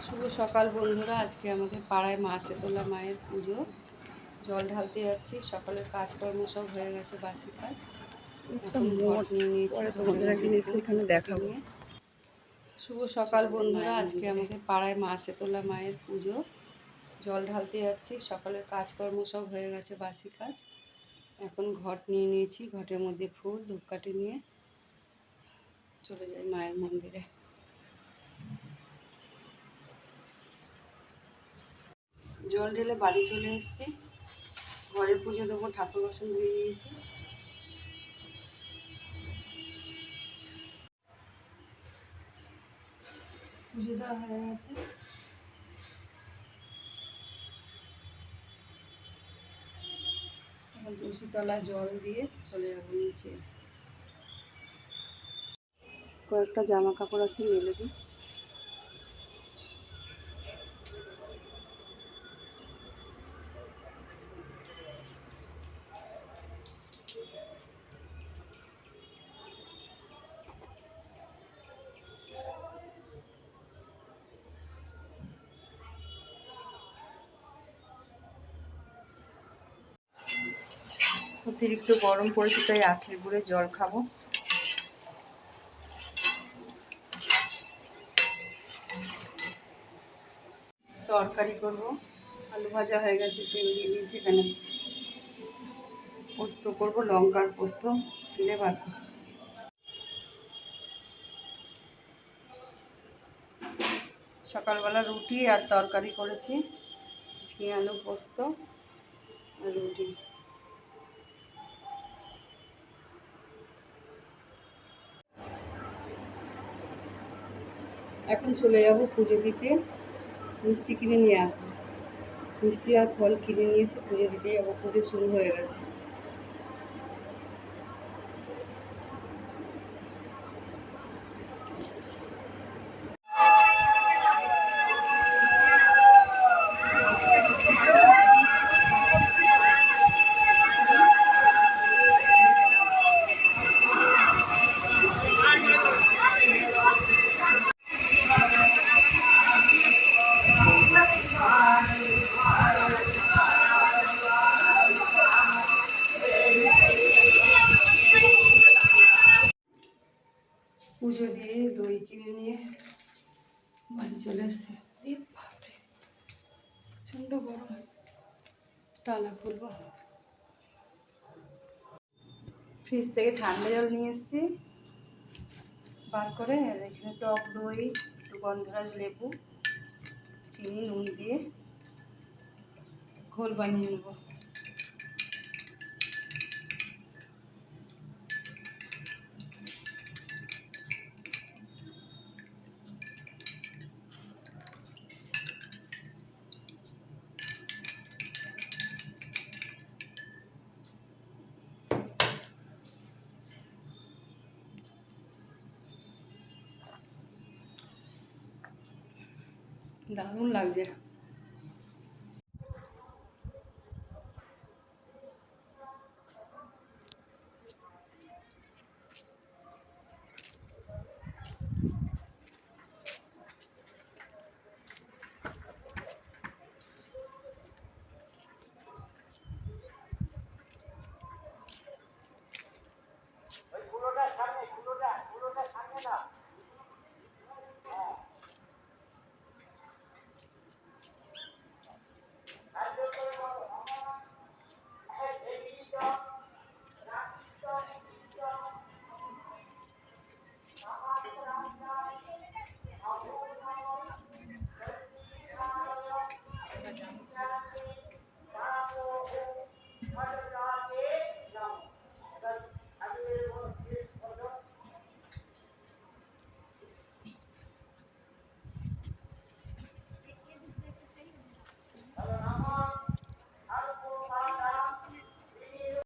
শুভ সকাল বন্ধুরা। আজকে আমাদের পাড়ায় মা শীতলা মায়ের পুজো। জল ঢালতে যাচ্ছি। সকালের কাজকর্ম সব হয়ে গেছে, বাসি কাজ। এখন ঘট নিয়ে নিয়েছি, ঘটের মধ্যে ফুল ধূপকাঠি নিয়ে। শুভ সকাল বন্ধুরা। আজকে আমাদের পাড়ায় মা শীতলা মায়ের পুজো। জল ঢালতে যাচ্ছি। সকালের কাজকর্ম সব হয়ে গেছে, বাসি কাজ। এখন ঘট নিয়ে নিয়েছি, ঘটের মধ্যে ফুল ধূপকাঠি নিয়ে চলে যাই মায়ের মন্দিরে। জল ঢেলে বাড়ি চলে এসেছি। ঘরে পুজো দেবো, ঠাকুর বাসন ধুয়ে নিয়েছি। পুজো দেওয়া হয়ে গেছে। এখন তুলসী তলায় জল দিয়ে চলে যাবো নিচে। কয়েকটা জামা কাপড় আছে, মেলে দিই। অতিরিক্ত গরম পড়েছে, তাই আখের গুড়ে জল খাবো। তরকারি করব। আলু ভাজা হয়ে গেছে, তেল দিয়ে দিয়েছি। এখানে পোস্ত করবো, লঙ্কার পোস্ত শিলে বাটবো। সকালবেলা রুটি আর তরকারি করেছি, ঝিঙে আলু পোস্ত আর রুটি। এখন চলে যাব পুজো দিতে। মিষ্টি কিনে নিয়ে আসবো। মিষ্টি আর ফল কিনে নিয়ে এসে পুজো দিতে যাবো। পুজো শুরু হয়ে গেছে। পুজো দিয়ে দই কিনে নিয়ে বাড়ি চলে আসছি। প্রচণ্ড গরম। তালা খুলবো। ফ্রিজ থেকে ঠান্ডা জল নিয়ে এসেছি বার করে। আর এখানে টক দই, একটু গন্ধরাজ লেবু, চিনি, নুন দিয়ে ঘোল বানিয়ে নেব। দারুণ লাগছে।